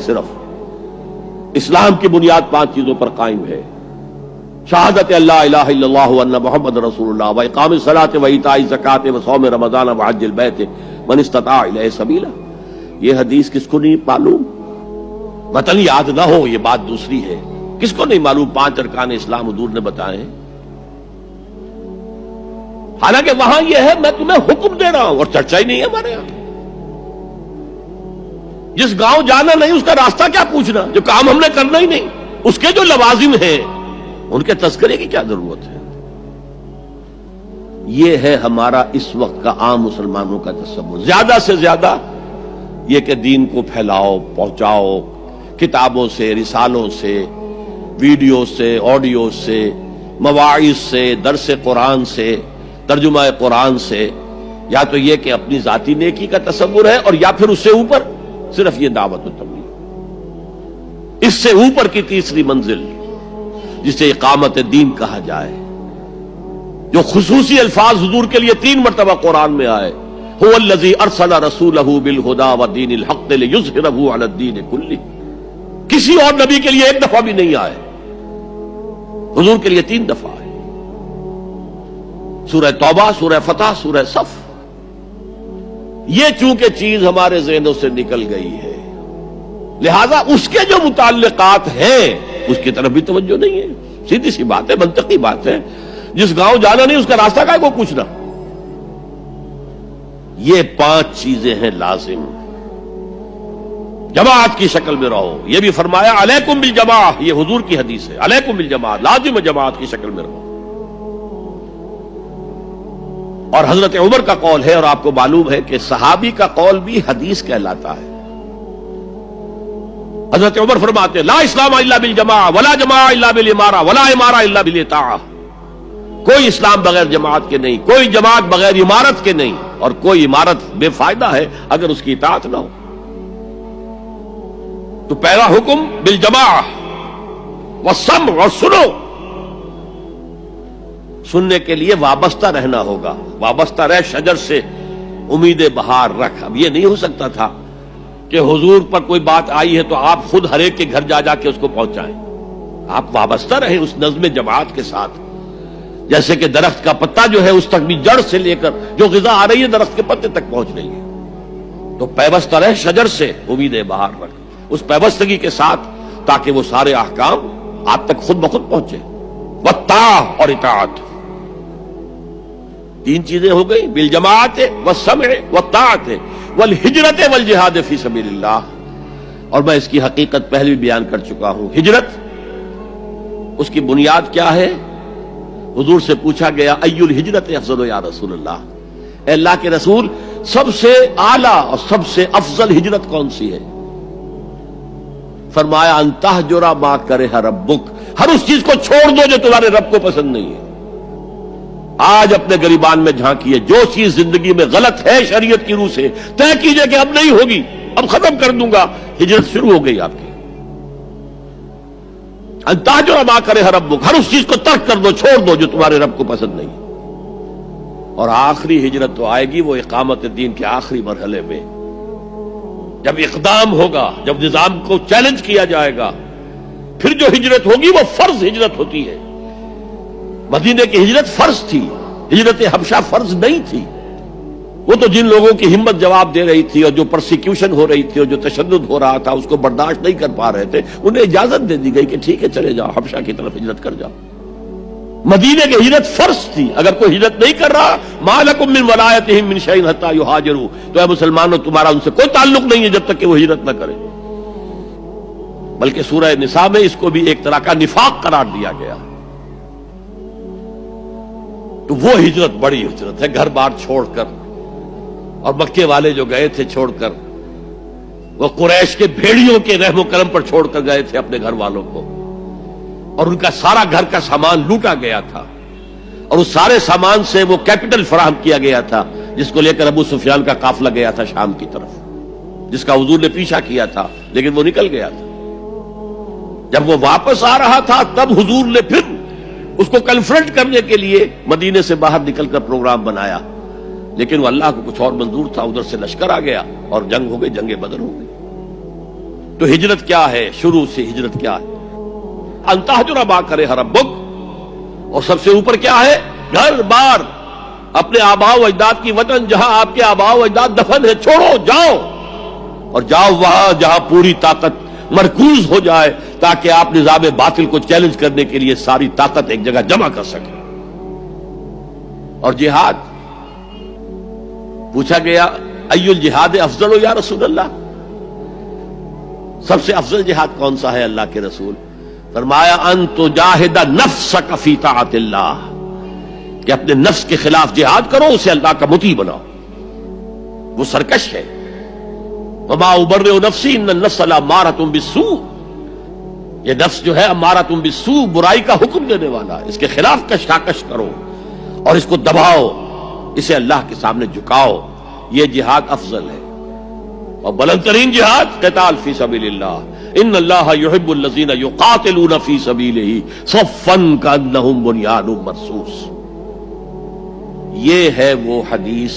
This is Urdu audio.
صرف اسلام کی بنیاد 5 چیزوں پر قائم ہے: شہادت اللہ الہ الا اللہ وان محمد رسول اللہ، و اقام الصلاۃ و ایتاء الزکوٰۃ و صوم رمضان و حج البیت من استطاع الیہ سبیلا۔ یہ حدیث کس کو نہیں معلوم؟ متن یاد نہ ہو یہ بات دوسری ہے، کس کو نہیں معلوم 5 ارکان اسلام حضور نے بتائے ہیں؟ حالانکہ وہاں یہ ہے میں تمہیں حکم دے رہا ہوں، اور چرچا ہی نہیں ہے ہمارے یہاں۔ جس گاؤں جانا نہیں اس کا راستہ کیا پوچھنا؟ جو کام ہم نے کرنا ہی نہیں، اس کے جو لوازم ہیں ان کے تذکرے کی کیا ضرورت ہے؟ یہ ہے ہمارا اس وقت کا عام مسلمانوں کا تصور۔ زیادہ سے زیادہ یہ کہ دین کو پھیلاؤ، پہنچاؤ، کتابوں سے، رسالوں سے، ویڈیو سے، آڈیو سے، مواعظ سے، درس قرآن سے، ترجمہ قرآن سے، یا تو یہ کہ اپنی ذاتی نیکی کا تصور ہے، اور یا پھر اس سے اوپر صرف یہ دعوت و تبلیغ۔ اس سے اوپر کی تیسری منزل جسے اقامت دین کہا جائے، جو خصوصی الفاظ حضور کے لیے 3 مرتبہ قرآن میں آئے: هو الذی ارسل رسولہ بالہدی ودین الحق لیظہرہ علی الدین کلہ۔ کسی اور نبی کے لیے 1 دفعہ بھی نہیں آئے، حضور کے لیے 3 دفعہ آئے۔ سورہ توبہ، سورہ فتح، سورہ صف۔ یہ چونکہ چیز ہمارے ذہنوں سے نکل گئی ہے، لہذا اس کے جو متعلقات ہیں اس کی طرف بھی توجہ نہیں ہے۔ سیدھی سی بات ہے، منطقی بات ہے۔ جس گاؤں جانا نہیں اس کا راستہ کا کو پوچھنا؟ یہ 5 چیزیں ہیں لازم۔ جماعت کی شکل میں رہو، یہ بھی فرمایا علیکم بالجماع، یہ حضور کی حدیث ہے، علیکم بالجماع، لازم جماعت کی شکل میں رہو۔ اور حضرت عمر کا قول ہے، اور آپ کو معلوم ہے کہ صحابی کا قول بھی حدیث کہلاتا ہے۔ حضرت عمر فرماتے ہیں: لا اسلام الا بالجماع ولا جماع الا بالامارہ ولا امارہ الا بالاطاعہ۔ کوئی اسلام بغیر جماعت کے نہیں، کوئی جماعت بغیر عمارت کے نہیں، اور کوئی عمارت بے فائدہ ہے اگر اس کی اطاعت نہ ہو۔ تو پہلا حکم بالجماع والسمع، اور سنو۔ سننے کے لیے وابستہ رہنا ہوگا، وابستہ رہ شجر سے امید بہار رکھ۔ اب یہ نہیں ہو سکتا تھا کہ حضور پر کوئی بات آئی ہے تو آپ خود ہر ایک کے گھر جا جا کے اس کو پہنچائیں۔ آپ وابستہ رہیں اس نظم جماعت کے ساتھ، جیسے کہ درخت کا پتا جو ہے اس تک بھی جڑ سے لے کر جو غذا آ رہی ہے درخت کے پتے تک پہنچ رہی ہے۔ تو پیوستہ رہ شجر سے امید بہار رکھ، اس پیوستگی کے ساتھ، تاکہ وہ سارے احکام آپ تک خود بخود پہنچے۔ والطاعہ، اور اطاعت۔ 3 چیزیں ہو گئی: بالجماعت والسمع والطاعت والہجرت والجہاد فی سبیل اللہ۔ اور میں اس کی حقیقت پہلے بھی بیان کر چکا ہوں۔ ہجرت، اس کی بنیاد کیا ہے؟ حضور سے پوچھا گیا: ای الہجرت افضل یا رسول اللہ، اے اللہ کے رسول سب سے اعلیٰ اور سب سے افضل ہجرت کون سی ہے؟ فرمایا: ان تہجر ما کرہ ربک، ہر اس چیز کو چھوڑ دو جو تمہارے رب کو پسند نہیں ہے۔ آج اپنے گریبان میں جھانکیے، جو چیز زندگی میں غلط ہے شریعت کی روح سے طے کیجئے کہ اب نہیں ہوگی، اب ختم کر دوں گا، ہجرت شروع ہو گئی آپ کی۔ ان تہجر ما کرہ ربک، ہر اس چیز کو ترک کر دو، چھوڑ دو جو تمہارے رب کو پسند نہیں۔ اور آخری ہجرت تو آئے گی وہ اقامت دین کے آخری مرحلے میں، جب اقدام ہوگا، جب نظام کو چیلنج کیا جائے گا، پھر جو ہجرت ہوگی وہ فرض ہجرت ہوتی ہے۔ مدینے کی ہجرت فرض تھی، ہجرت حبشہ فرض نہیں تھی۔ وہ تو جن لوگوں کی ہمت جواب دے رہی تھی، اور جو پرسیکیوشن ہو رہی تھی، اور جو تشدد ہو رہا تھا اس کو برداشت نہیں کر پا رہے تھے، انہیں اجازت دے دی گئی کہ ٹھیک ہے چلے جاؤ، حبشہ کی طرف ہجرت کر جاؤ۔ مدینے کی ہجرت فرض تھی۔ اگر کوئی ہجرت نہیں کر رہا، ما لکم من ولایتہم من شیء حتی یہاجروا، تو اے مسلمانوں تمہارا ان سے کوئی تعلق نہیں ہے جب تک کہ وہ ہجرت نہ کرے۔ بلکہ سورہ نساء میں اس کو بھی ایک طرح کا نفاق قرار دیا گیا۔ تو وہ ہجرت بڑی ہجرت ہے، گھر بار چھوڑ کر، اور مکے والے جو گئے تھے چھوڑ کر، وہ قریش کے بھیڑیوں کے رحم و کرم پر چھوڑ کر گئے تھے اپنے گھر والوں کو، اور ان کا سارا گھر کا سامان لوٹا گیا تھا، اور اس سارے سامان سے وہ کیپٹل فراہم کیا گیا تھا جس کو لے کر ابو سفیان کا قافلہ گیا تھا شام کی طرف، جس کا حضور نے پیچھا کیا تھا، لیکن وہ نکل گیا تھا۔ جب وہ واپس آ رہا تھا تب حضور نے پھر اس کو کنفرنٹ کرنے کے لیے مدینے سے باہر نکل کر پروگرام بنایا، لیکن وہ اللہ کو کچھ اور منظور تھا، ادھر سے لشکر آ گیا اور جنگ ہو گئی، جنگ بدر ہو گئی۔ تو ہجرت کیا ہے؟ شروع سے ہجرت کیا ہے؟ ان تہجر ما کرہ ربک، اور سب سے اوپر کیا ہے؟ گھر بار، اپنے آباء و اجداد کی وطن، جہاں آپ کے آباء و اجداد دفن ہے، چھوڑو، جاؤ، اور جاؤ وہاں جہاں پوری طاقت مرکوز ہو جائے، تاکہ آپ نظام باطل کو چیلنج کرنے کے لیے ساری طاقت ایک جگہ جمع کر سکیں۔ اور جہاد پوچھا گیا ای الجہاد افضل یا رسول اللہ، سب سے افضل جہاد کون سا ہے اللہ کے رسول؟ فرمایا ان تجاہد نفسک فی طاعت اللہ، کہ اپنے نفس کے خلاف جہاد کرو، اسے اللہ کا مطیع بناؤ، وہ سرکش ہے۔ وما ابرئ نفسی ان النفس لامارۃ بالسوء، یہ نفس جو ہے امارۃ بالسوء، برائی کا حکم دینے والا، اس کے خلاف کشاکش کرو اور اس کو دباؤ، اسے اللہ کے سامنے جھکاؤ، یہ جہاد افضل ہے۔ اور بلند ترین جہاد قتال فی سبیل اللہ، ان اللہ یحب الذین یقاتلون فی سبیلہ صفا کانہم بنیان مرصوص۔ یہ ہے وہ حدیث